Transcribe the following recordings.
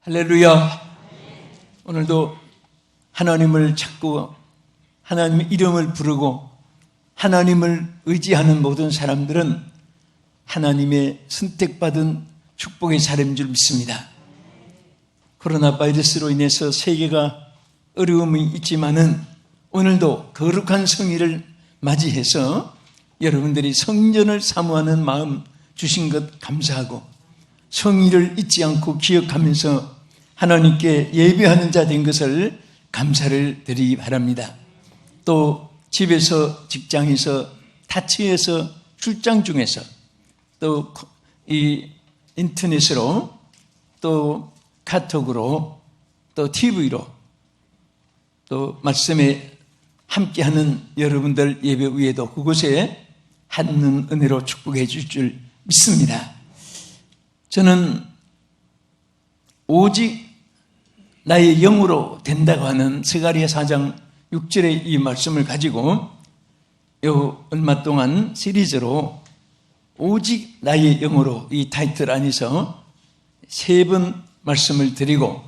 할렐루야. 오늘도 하나님을 찾고 하나님의 이름을 부르고 하나님을 의지하는 모든 사람들은 하나님의 선택받은 축복의 사람인 줄 믿습니다. 코로나 바이러스로 인해서 세계가 어려움이 있지만은 오늘도 거룩한 성일을 맞이해서 여러분들이 성전을 사모하는 마음 주신 것 감사하고 성일을 잊지 않고 기억하면서 하나님께 예배하는 자 된 것을 감사를 드리기 바랍니다. 또 집에서, 직장에서, 타치에서, 출장 중에서 또 이 인터넷으로 또 카톡으로 또 TV로 또 말씀에 함께하는 여러분들 예배 위에도 그곳에 하는 은혜로 축복해 주실 줄 믿습니다. 저는 오직 나의 영으로 된다고 하는 스가랴 4장 6절의 이 말씀을 가지고 요 얼마 동안 시리즈로 오직 나의 영으로 이 타이틀 안에서 3번 말씀을 드리고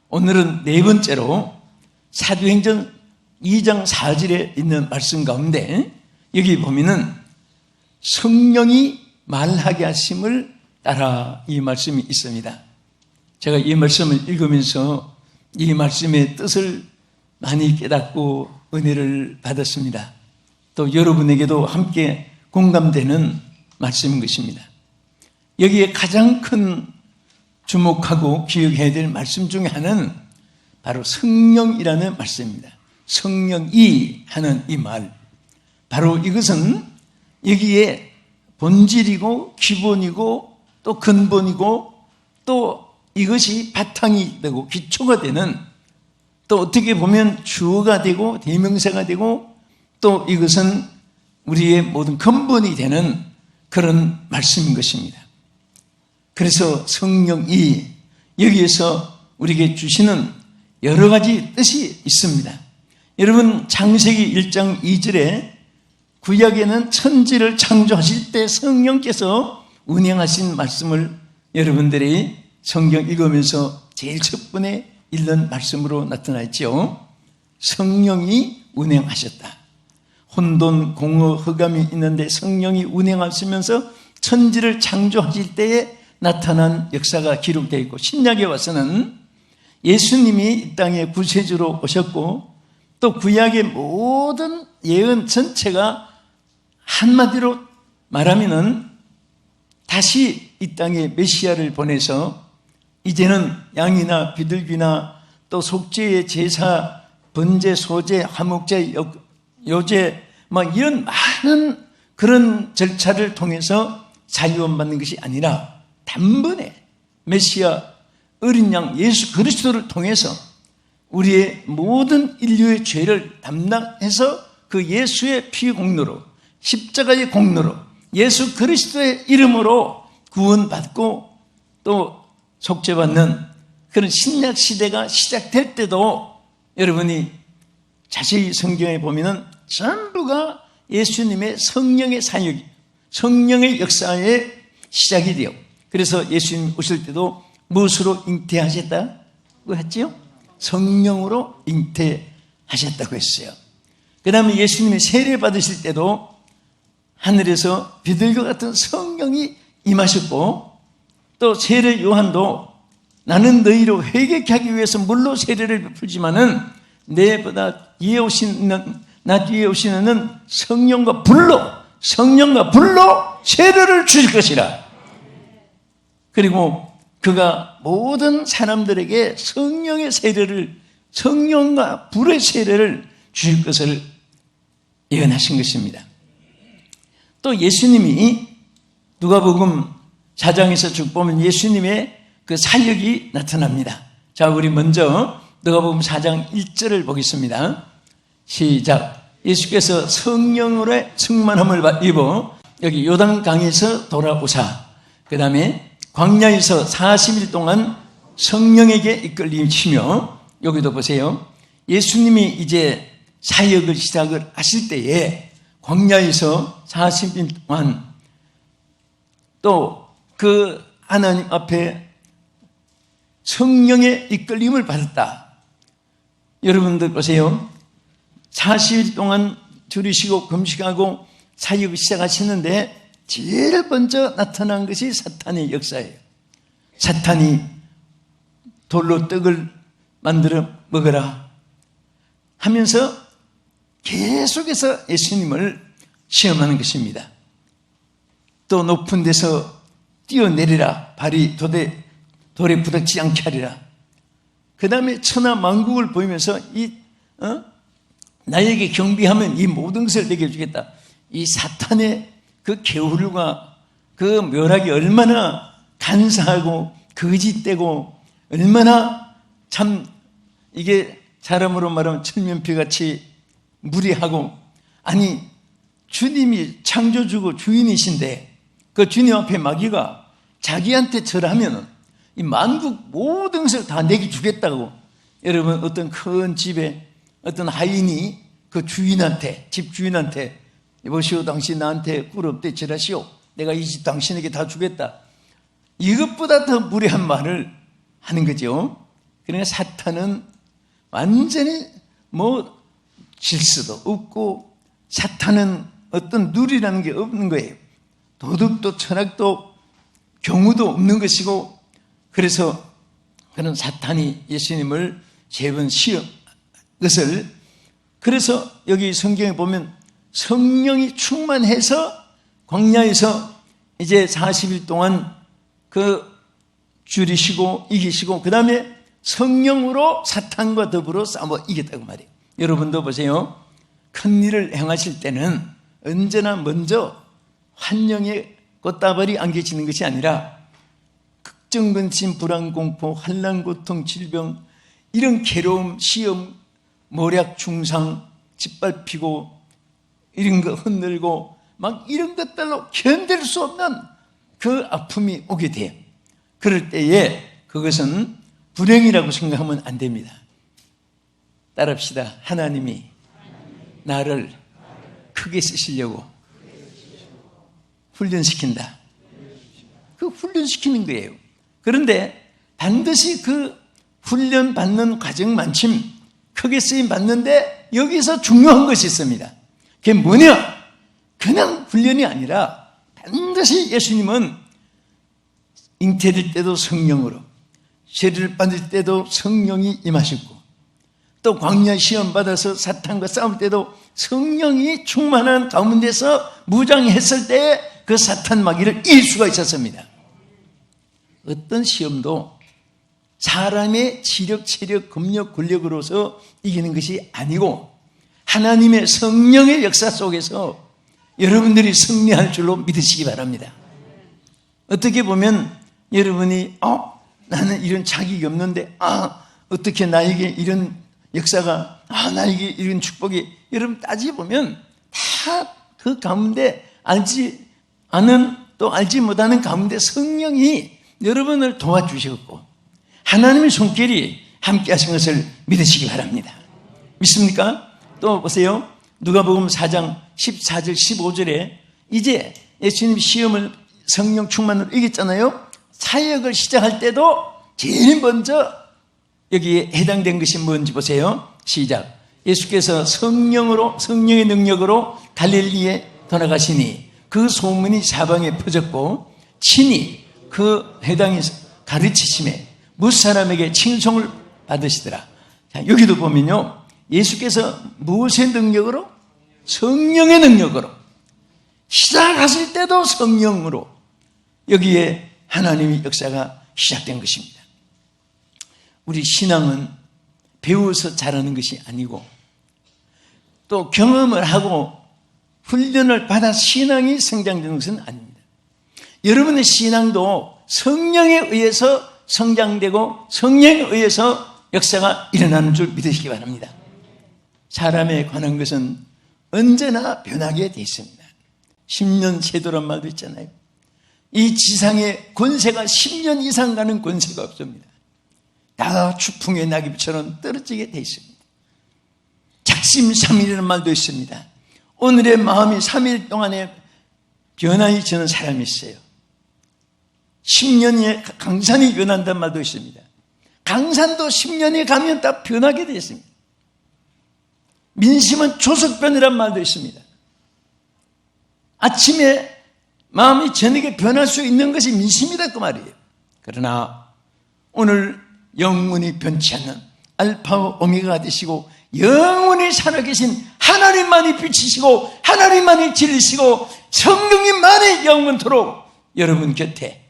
오늘은 4번째로 사도행전 2장 4절에 있는 말씀 가운데 여기 보면은 성령이 말하게 하심을 따라 이 말씀이 있습니다. 제가 이 말씀을 읽으면서 이 말씀의 뜻을 많이 깨닫고 은혜를 받았습니다. 또 여러분에게도 함께 공감되는 말씀인 것입니다. 여기에 가장 큰 주목하고 기억해야 될 말씀 중에 하나는 바로 성령이라는 말씀입니다. 성령이 하는 이 말, 바로 이것은 여기에 본질이고 기본이고 또 근본이고 또 이것이 바탕이 되고 기초가 되는, 또 어떻게 보면 주어가 되고 대명사가 되고 또 이것은 우리의 모든 근본이 되는 그런 말씀인 것입니다. 그래서 성령이 여기에서 우리에게 주시는 여러 가지 뜻이 있습니다. 여러분 창세기 1장 2절에 구약에는 천지를 창조하실 때 성령께서 운행하신 말씀을 여러분들이 성경 읽으면서 제일 첫 번에 읽는 말씀으로 나타나 있죠. 성령이 운행하셨다. 혼돈, 공허, 흑암이 있는데 성령이 운행하시면서 천지를 창조하실 때에 나타난 역사가 기록되어 있고, 신약에 와서는 예수님이 이 땅에 구세주로 오셨고 또 구약의 모든 예언 전체가 한마디로 말하면은 다시 이 땅에 메시아를 보내서 이제는 양이나 비둘기나 또 속죄의 제사, 번제, 소제, 화목제, 요제 이런 많은 그런 절차를 통해서 자유원받는 것이 아니라 단번에 메시아 어린 양 예수 그리스도를 통해서 우리의 모든 인류의 죄를 담당해서 그 예수의 피 공로로, 십자가의 공로로, 예수 그리스도의 이름으로 구원받고 또 속죄받는 그런 신약 시대가 시작될 때도 여러분이 자세히 성경에 보면은 전부가 예수님의 성령의 사역이, 성령의 역사의 시작이 돼요. 그래서 예수님 오실 때도 무엇으로 잉태하셨다고 했지요? 성령으로 잉태하셨다고 했어요. 그 다음에 예수님이 세례 받으실 때도 하늘에서 비둘기 같은 성령이 임하셨고, 또 세례 요한도 나는 너희로 회개케 하기 위해서 물로 세례를 베풀지만은 내보다 나 뒤에 오시는 성령과 불로 세례를 주실 것이라. 그리고 그가 모든 사람들에게 성령의 세례를, 성령과 불의 세례를 주실 것을 예언하신 것입니다. 또 예수님이 누가복음 4장에서 쭉 보면 예수님의 그 사역이 나타납니다. 자, 우리 먼저 누가복음 4장 1절을 보겠습니다. 시작. 예수께서 성령으로 충만함을 입어 여기 요단강에서 돌아오사 그 다음에 광야에서 40일 동안 성령에게 이끌리시며, 여기도 보세요. 예수님이 이제 사역을 시작을 하실 때에 광야에서 40일 동안 또 그 하나님 앞에 성령의 이끌림을 받았다. 여러분들 보세요. 40일 동안 줄이시고 금식하고 사역을 시작하시는데 제일 먼저 나타난 것이 사탄의 역사예요. 사탄이 돌로 떡을 만들어 먹어라 하면서 계속해서 예수님을 시험하는 것입니다. 또 높은 데서 뛰어내리라, 발이 돌에 부닥치지 않게 하리라. 그 다음에 천하 만국을 보이면서 나에게 경비하면 이 모든 것을 내게 주겠다. 이 사탄의 그 개울과 그 묘락이 얼마나 간사하고 거짓되고 얼마나 참 이게 사람으로 말하면 철면피같이 무리하고, 아니 주님이 창조주고 주인이신데 그 주님 앞에 마귀가 자기한테 절하면 이 만국 모든 것을 다 내게 주겠다고. 여러분, 어떤 큰 집에 어떤 하인이 그 주인한테, 집 주인한테, 여보시오, 당신 나한테 꿀업대 절하시오, 내가 이 집 당신에게 다 주겠다, 이것보다 더 무례한 말을 하는 거죠. 그러니까 사탄은 완전히 질서도 없고, 사탄은 어떤 누리라는 게 없는 거예요. 도덕도 철학도 경우도 없는 것이고, 그래서 그런 사탄이 예수님을 세 번 시험 것을, 그래서 여기 성경에 보면 성령이 충만해서 광야에서 이제 40일 동안 그 줄이시고 이기시고, 그 다음에 성령으로 사탄과 더불어 싸워 이겼다고 말이에요. 여러분도 보세요. 큰 일을 행하실 때는 언제나 먼저 환영의 꽃다발이 안겨지는 것이 아니라 걱정, 근심, 불안, 공포, 환난, 고통, 질병, 이런 괴로움, 시험, 모략, 중상, 짓밟히고 이런 거 흔들고 막 이런 것들로 견딜 수 없는 그 아픔이 오게 돼요. 그럴 때에 그것은 불행이라고 생각하면 안 됩니다. 따라합시다. 하나님이 나를 크게 쓰시려고 훈련시킨다. 그 훈련시키는 거예요. 그런데 반드시 그 훈련 받는 과정 만큼 크게 쓰임 받는데 여기서 중요한 것이 있습니다. 그게 뭐냐? 그냥 훈련이 아니라 반드시 예수님은 잉태될 때도 성령으로, 세례를 받을 때도 성령이 임하셨고, 또 광야 시험 받아서 사탄과 싸울 때도 성령이 충만한 가운데서 무장했을 때 그 사탄 마귀를 이길 수가 있었습니다. 어떤 시험도 사람의 지력, 체력, 검력, 권력으로서 이기는 것이 아니고 하나님의 성령의 역사 속에서 여러분들이 승리할 줄로 믿으시기 바랍니다. 어떻게 보면 여러분이 나는 이런 자격이 없는데 어떻게 나에게 이런 역사가, 나에게 이런 축복이, 여러분 따지보면 다 그 가운데 알지 않은, 또 알지 못하는 가운데 성령이 여러분을 도와주셨고 하나님의 손길이 함께 하신 것을 믿으시기 바랍니다. 믿습니까? 또 보세요. 누가복음 4장 14절 15절에 이제 예수님 시험을 성령 충만으로 이겼잖아요. 사역을 시작할 때도 제일 먼저 여기에 해당된 것이 뭔지 보세요. 시작. 예수께서 성령의 능력으로 갈릴리에 돌아가시니 그 소문이 사방에 퍼졌고 친히 그 회당에서 가르치심에 무사람에게 칭송을 받으시더라. 자, 여기도 보면요, 예수께서 무엇의 능력으로? 성령의 능력으로. 시작하실 때도 성령으로 여기에 하나님의 역사가 시작된 것입니다. 우리 신앙은 배워서 잘하는 것이 아니고 또 경험을 하고 훈련을 받아 신앙이 성장되는 것은 아닙니다. 여러분의 신앙도 성령에 의해서 성장되고 성령에 의해서 역사가 일어나는 줄 믿으시기 바랍니다. 사람에 관한 것은 언제나 변하게 되어 있습니다. 10년 세도란 말도 있잖아요. 이 지상의 권세가 10년 이상 가는 권세가 없습니다. 다 추풍의 낙엽처럼 떨어지게 되어 있습니다. 작심삼일이라는 말도 있습니다. 오늘의 마음이 3일 동안에 변화이 저는 사람이 있어요. 10년에 강산이 변한다는 말도 있습니다. 강산도 10년이 가면 다 변하게 되어 있습니다. 민심은 조석변이란 말도 있습니다. 아침에 마음이 저녁에 변할 수 있는 것이 민심이다 그 말이에요. 그러나 오늘 영원히 변치 않는 알파와 오메가가 되시고 영원히 살아계신 하나님만이 빛이시고 하나님만이 진리시고 성령님만이 영원토록 여러분 곁에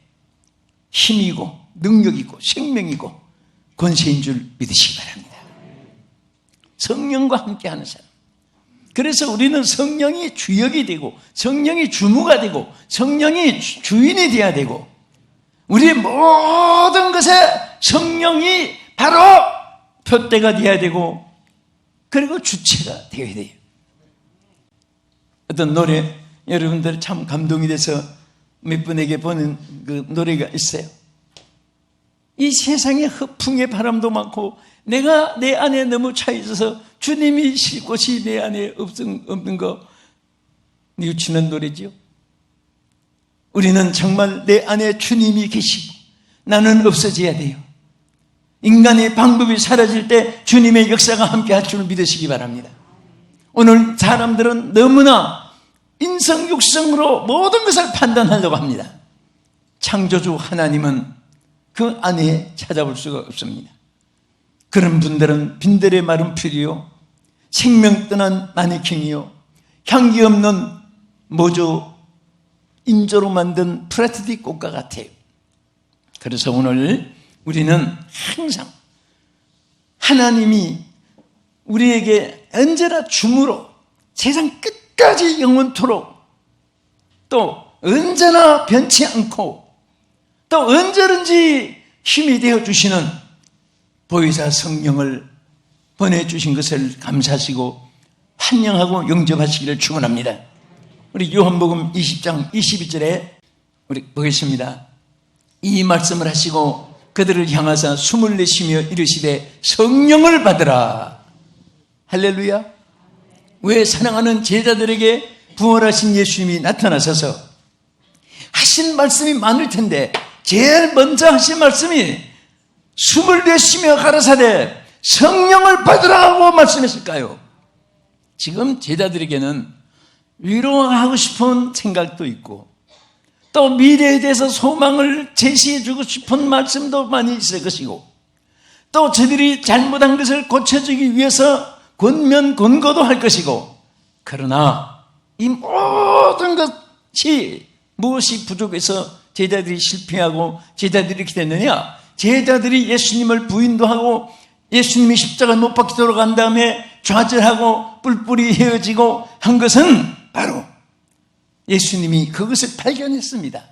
힘이고 능력이고 생명이고 권세인 줄 믿으시기 바랍니다. 성령과 함께하는 사람. 그래서 우리는 성령이 주역이 되고 성령이 주무가 되고 성령이 주인이 되어야 되고 우리의 모든 것에 성령이 바로 표대가 되어야 되고 그리고 주체가 되어야 돼요. 어떤 노래 여러분들 참 감동이 돼서 몇 분에게 보는 그 노래가 있어요. 이 세상에 허풍의 바람도 많고 내가 내 안에 너무 차 있어서 주님이 쉴 곳이 내 안에 없는 거 뉘우치는 노래지요. 우리는 정말 내 안에 주님이 계시고 나는 없어져야 돼요. 인간의 방법이 사라질 때 주님의 역사가 함께 할 줄 믿으시기 바랍니다. 오늘 사람들은 너무나 인성육성으로 모든 것을 판단하려고 합니다. 창조주 하나님은 그 안에 찾아볼 수가 없습니다. 그런 분들은 빈들의 마른 풀이요 생명 떠난 마네킹이요 향기 없는 모조 인조로 만든 프라티디 꽃과 같아요. 그래서 오늘 우리는 항상 하나님이 우리에게 언제나 주무로 세상 끝까지 영원토록 또 언제나 변치 않고 또 언제든지 힘이 되어 주시는 보혜사 성령을 보내주신 것을 감사하시고 환영하고 영접하시기를 축원합니다. 우리 요한복음 20장 22절에 우리 보겠습니다. 이 말씀을 하시고 그들을 향하사 숨을 내쉬며 이르시되 성령을 받으라. 할렐루야. 왜 사랑하는 제자들에게 부활하신 예수님이 나타나셔서 하신 말씀이 많을 텐데 제일 먼저 하신 말씀이 숨을 내쉬며 가라사대 성령을 받으라고 말씀했을까요? 지금 제자들에게는 위로하고 싶은 생각도 있고 또 미래에 대해서 소망을 제시해 주고 싶은 말씀도 많이 있을 것이고 또 저들이 잘못한 것을 고쳐주기 위해서 권면권고도 할 것이고 그러나 이 모든 것이 무엇이 부족해서 제자들이 실패하고 제자들이 이렇게 됐느냐? 제자들이 예수님을 부인도 하고 예수님이 십자가 못 박혀 돌아간 다음에 좌절하고 뿔뿔이 헤어지고 한 것은 바로 예수님이 그것을 발견했습니다.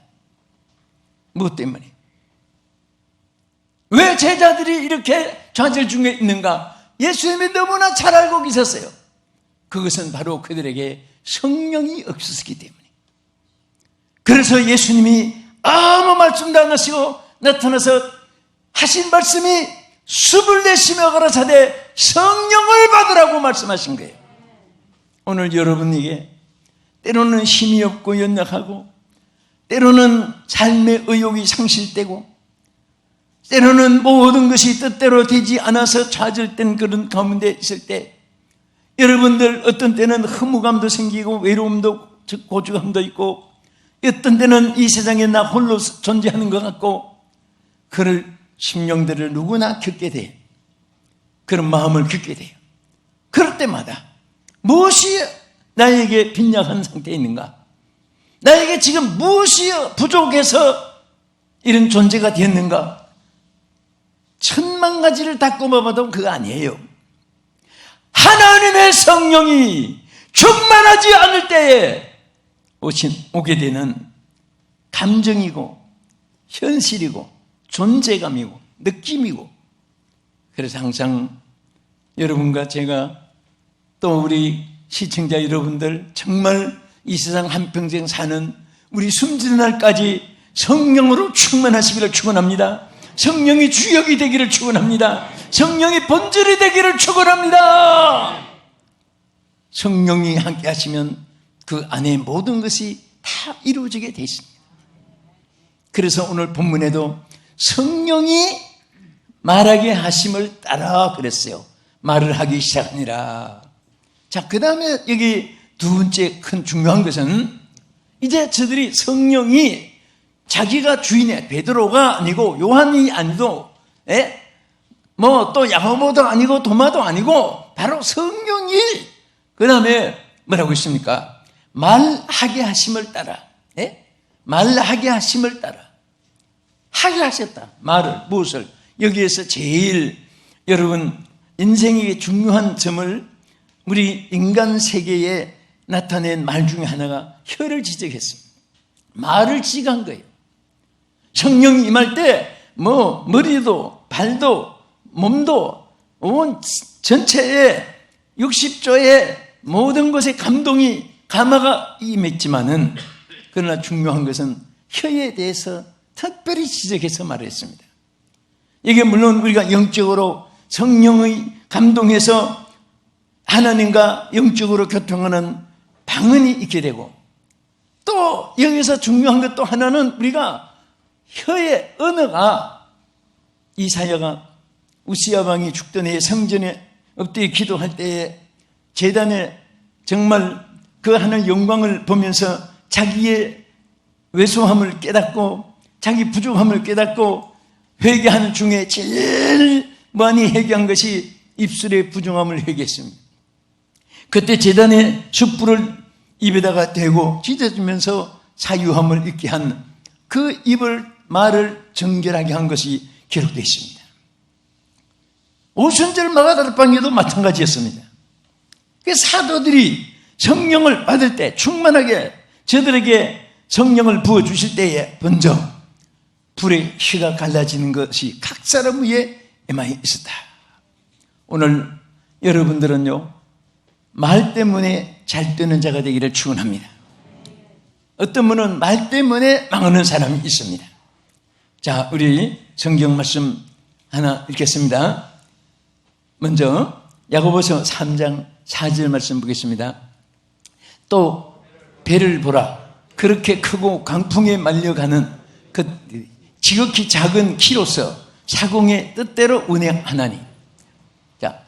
무엇 때문에? 왜 제자들이 이렇게 좌절 중에 있는가? 예수님이 너무나 잘 알고 계셨어요. 그것은 바로 그들에게 성령이 없었기 때문에. 그래서 예수님이 아무 말씀도 안 하시고 나타나서 하신 말씀이 숨을 내쉬며 가라사대 성령을 받으라고 말씀하신 거예요. 오늘 여러분에게 때로는 힘이 없고 연약하고 때로는 삶의 의욕이 상실되고 때로는 모든 것이 뜻대로 되지 않아서 좌절된 그런 가운데 있을 때 여러분들 어떤 때는 허무감도 생기고 외로움도 고주감도 있고 어떤 때는 이 세상에 나 홀로 존재하는 것 같고 그럴 심령들을 누구나 겪게 돼요. 그런 마음을 겪게 돼요. 그럴 때마다 무엇이 나에게 빈약한 상태에 있는가? 나에게 지금 무엇이 부족해서 이런 존재가 되었는가? 천만 가지를 다 꼽아봐도 그거 아니에요. 하나님의 성령이 충만하지 않을 때에 오게 되는 감정이고 현실이고 존재감이고 느낌이고 그래서 항상 여러분과 제가 또 우리 시청자 여러분들 정말 이 세상 한평생 사는 우리 숨지는 날까지 성령으로 충만하시기를 축원합니다. 성령이 주역이 되기를 축원합니다. 성령이 본질이 되기를 축원합니다. 성령이 함께 하시면 그 안에 모든 것이 다 이루어지게 되어 있습니다. 그래서 오늘 본문에도 성령이 말하게 하심을 따라 그랬어요. 말을 하기 시작하니라. 자, 그 다음에 여기 두 번째 큰 중요한 것은 이제 저들이 성령이 자기가 주인의 베드로가 아니고 요한이 아니고 뭐 또 야고보도 아니고 도마도 아니고 바로 성령이 그 다음에 뭐라고 있습니까? 말하게 하심을 따라 말하게 하심을 따라 하게 하셨다. 말을 무엇을 여기에서 제일 여러분 인생의 중요한 점을 우리 인간 세계에 나타낸 말 중에 하나가 혀를 지적했습니다. 말을 지적한 거예요. 성령이 임할 때 뭐 머리도 발도 몸도 온 전체에 60조의 모든 것에 감동이 감화가 임했지만은 그러나 중요한 것은 혀에 대해서 특별히 지적해서 말했습니다. 이게 물론 우리가 영적으로 성령의 감동해서 하나님과 영적으로 교통하는 방언이 있게 되고 또 여기서 중요한 것 또 하나는 우리가 혀의 언어가 이사야가 우시야 왕이 죽던 해에 성전에 엎드려 기도할 때에 제단에 정말 그 하나님 영광을 보면서 자기의 왜소함을 깨닫고 자기 부족함을 깨닫고 회개하는 중에 제일 많이 회개한 것이 입술의 부정함을 회개했습니다. 그때 제단에 숯불을 입에다가 대고 찢어주면서 사유함을 잊게 한 그 입을 말을 정결하게 한 것이 기록되어 있습니다. 오순절 마가다락방에도 마찬가지였습니다. 그 사도들이 성령을 받을 때 충만하게 저들에게 성령을 부어주실 때에 먼저 불의 휘가 갈라지는 것이 각 사람 위에 많이 있었다. 오늘 여러분들은요 말 때문에 잘 되는 자가 되기를 축원합니다. 어떤 분은 말 때문에 망하는 사람이 있습니다. 자, 우리 성경 말씀 하나 읽겠습니다. 먼저 야고보서 3장 4절 말씀 보겠습니다. 또 배를 보라. 그렇게 크고 강풍에 말려가는 그 지극히 작은 키로서 사공의 뜻대로 운행하나니. 자,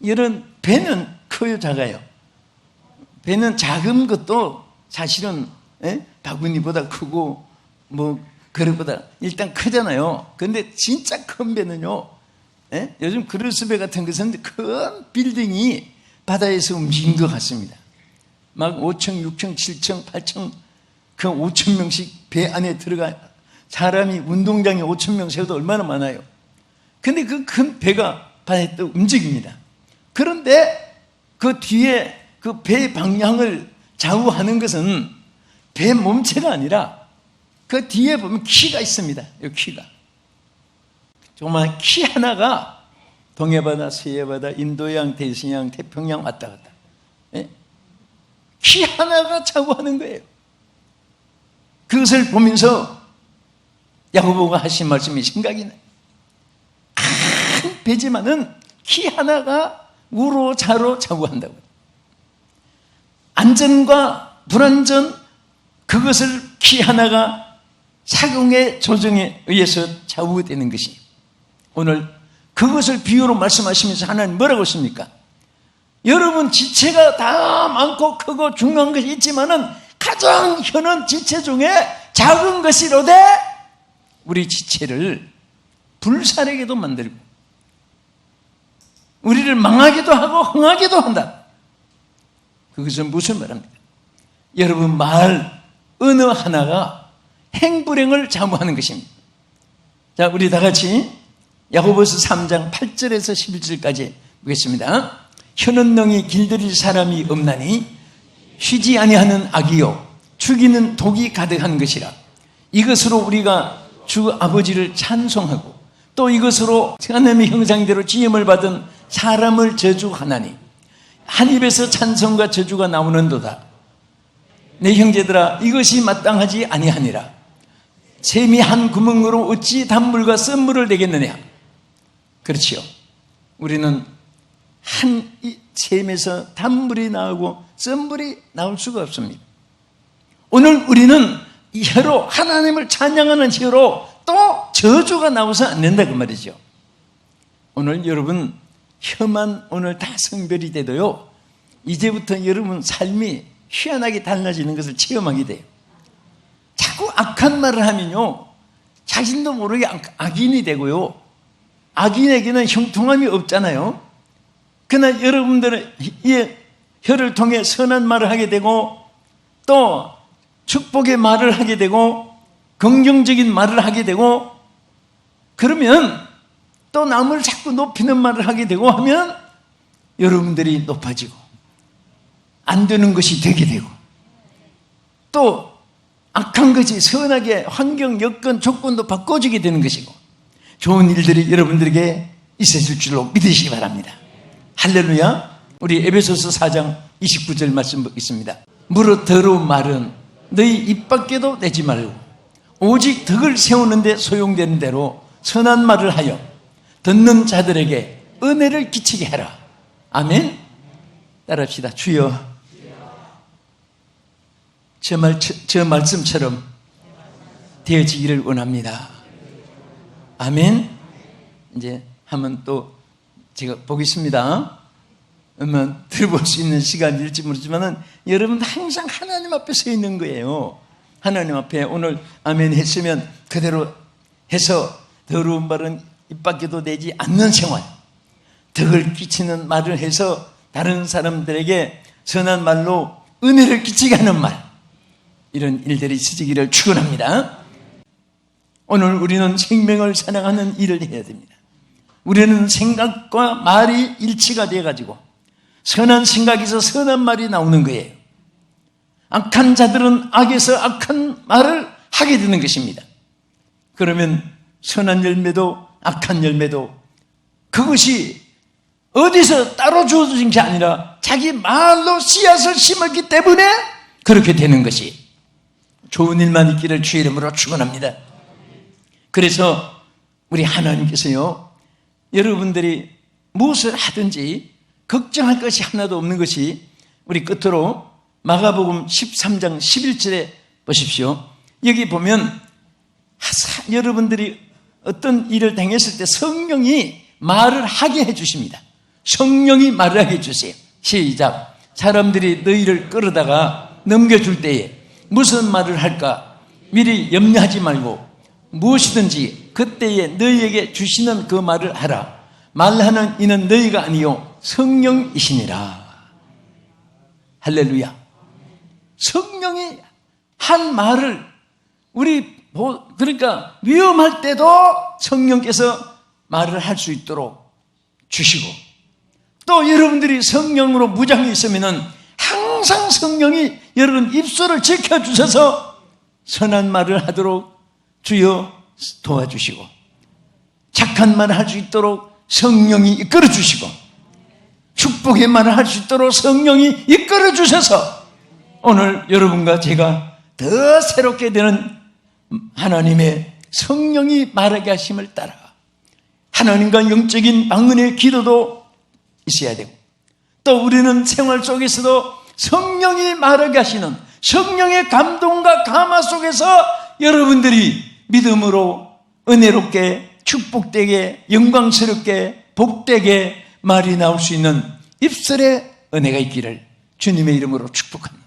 이런 배는 커요, 작아요? 배는 작은 것도 사실은 바구니보다 크고 뭐 그릇보다 일단 크잖아요. 그런데 진짜 큰 배는요, 요즘 그루스배 같은 것은 큰 빌딩이 바다에서 움직인 것 같습니다. 막 5층, 6층, 7층, 8층 그 5천 명씩 배 안에 들어가 사람이 운동장에 5천 명 세워도 얼마나 많아요. 근데 그 큰 배가 바다에 또 움직입니다. 그런데 그 뒤에 그 배 방향을 좌우하는 것은 배 몸체가 아니라 그 뒤에 보면 키가 있습니다. 이 키가. 정말 키 하나가 동해바다, 서해바다, 인도양, 대서양, 태평양 왔다 갔다. 키 하나가 좌우하는 거예요. 그것을 보면서 야고보가 하신 말씀이 생각이 나요. 큰 배지만은 키 하나가 우로 좌로 좌우한다고요. 안전과 불안전 그것을 키 하나가 사공의 조정에 의해서 좌우되는 것이 오늘 그것을 비유로 말씀하시면서 하나님 뭐라고 했습니까? 여러분 지체가 다 많고 크고 중요한 것이 있지만은 가장 혀는 지체 중에 작은 것이로되 우리 지체를 불사르게도 만들고 우리를 망하기도 하고 흥하기도 한다. 그것은 무슨 말입니까? 여러분 말 언어 하나가 행불행을 좌우하는 것입니다. 자, 우리 다 같이 야고보서 3장 8절에서 11절까지 보겠습니다. 혀는 능히 길들일 사람이 없나니 쉬지 아니하는 악이요 죽이는 독이 가득한 것이라. 이것으로 우리가 주 아버지를 찬송하고 또 이것으로 하나님의 형상대로 지음을 받은 사람을 저주하나니 한 입에서 찬송과 저주가 나오는도다. 내 형제들아 이것이 마땅하지 아니하니라. 샘이 한 구멍으로 어찌 단물과 썬물을 내겠느냐. 그렇지요. 우리는 한 샘에서 단물이 나오고 썬물이 나올 수가 없습니다. 오늘 우리는 이 혀로 하나님을 찬양하는 혀로 또 저주가 나와서 안 된다 그 말이죠. 오늘 여러분 혀만 오늘 다 성별이 돼도요, 이제부터 여러분 삶이 희한하게 달라지는 것을 체험하게 돼요. 자꾸 악한 말을 하면요, 자신도 모르게 악인이 되고요, 악인에게는 형통함이 없잖아요. 그러나 여러분들은 이 혀를 통해 선한 말을 하게 되고, 또 축복의 말을 하게 되고, 긍정적인 말을 하게 되고, 그러면 또 남을 자꾸 높이는 말을 하게 되고 하면 여러분들이 높아지고, 안 되는 것이 되게 되고, 또 악한 것이 선하게 환경, 여건, 조건도 바꿔주게 되는 것이고, 좋은 일들이 여러분들에게 있으실 줄로 믿으시기 바랍니다. 할렐루야. 우리 에베소서 4장 29절 말씀 있습니다. 무릇 더러운 말은 너희 입 밖에도 내지 말고 오직 덕을 세우는데 소용되는 대로 선한 말을 하여 듣는 자들에게 은혜를 끼치게 해라. 아멘. 따라합시다. 주여, 저 말씀처럼 되어지기를 원합니다. 아멘. 이제 한번 또 제가 보겠습니다. 아마 들어볼 수 있는 시간일지 모르지만은 여러분 항상 하나님 앞에 서 있는 거예요. 하나님 앞에 오늘 아멘 했으면 그대로 해서 더러운 말은 입 밖에도 내지 않는 생활, 덕을 끼치는 말을 해서 다른 사람들에게 선한 말로 은혜를 끼치게 하는 말, 이런 일들이 있으시기를 축원합니다. 오늘 우리는 생명을 사랑하는 일을 해야 됩니다. 우리는 생각과 말이 일치가 되어가지고 선한 생각에서 선한 말이 나오는 거예요. 악한 자들은 악에서 악한 말을 하게 되는 것입니다. 그러면 선한 열매도 악한 열매도 그것이 어디서 따로 주어진 게 아니라 자기 말로 씨앗을 심었기 때문에 그렇게 되는 것이, 좋은 일만 있기를 주의 이름으로 축원합니다. 그래서 우리 하나님께서요, 여러분들이 무엇을 하든지 걱정할 것이 하나도 없는 것이, 우리 끝으로 마가복음 13장 11절에 보십시오. 여기 보면 여러분들이 어떤 일을 당했을 때 성령이 말을 하게 해주십니다. 성령이 말을 하게 해주세요. 시작. 사람들이 너희를 끌어다가 넘겨줄 때에 무슨 말을 할까 미리 염려하지 말고 무엇이든지 그때에 너희에게 주시는 그 말을 하라. 말하는 이는 너희가 아니요 성령이시니라. 할렐루야. 성령이 한 말을 그러니까 위험할 때도 성령께서 말을 할 수 있도록 주시고, 또 여러분들이 성령으로 무장해 있으면은 항상 성령이 여러분 입술을 지켜주셔서 선한 말을 하도록 주여 도와주시고, 착한 말을 할 수 있도록 성령이 이끌어 주시고, 축복의 말을 할 수 있도록 성령이 이끌어 주셔서 오늘 여러분과 제가 더 새롭게 되는 하나님의 성령이 말하게 하심을 따라 하나님과 영적인 방언의 기도도 있어야 되고, 또 우리는 생활 속에서도 성령이 말하게 하시는 성령의 감동과 감화 속에서 여러분들이 믿음으로 은혜롭게 축복되게 영광스럽게 복되게 말이 나올 수 있는 입술에 은혜가 있기를 주님의 이름으로 축복합니다.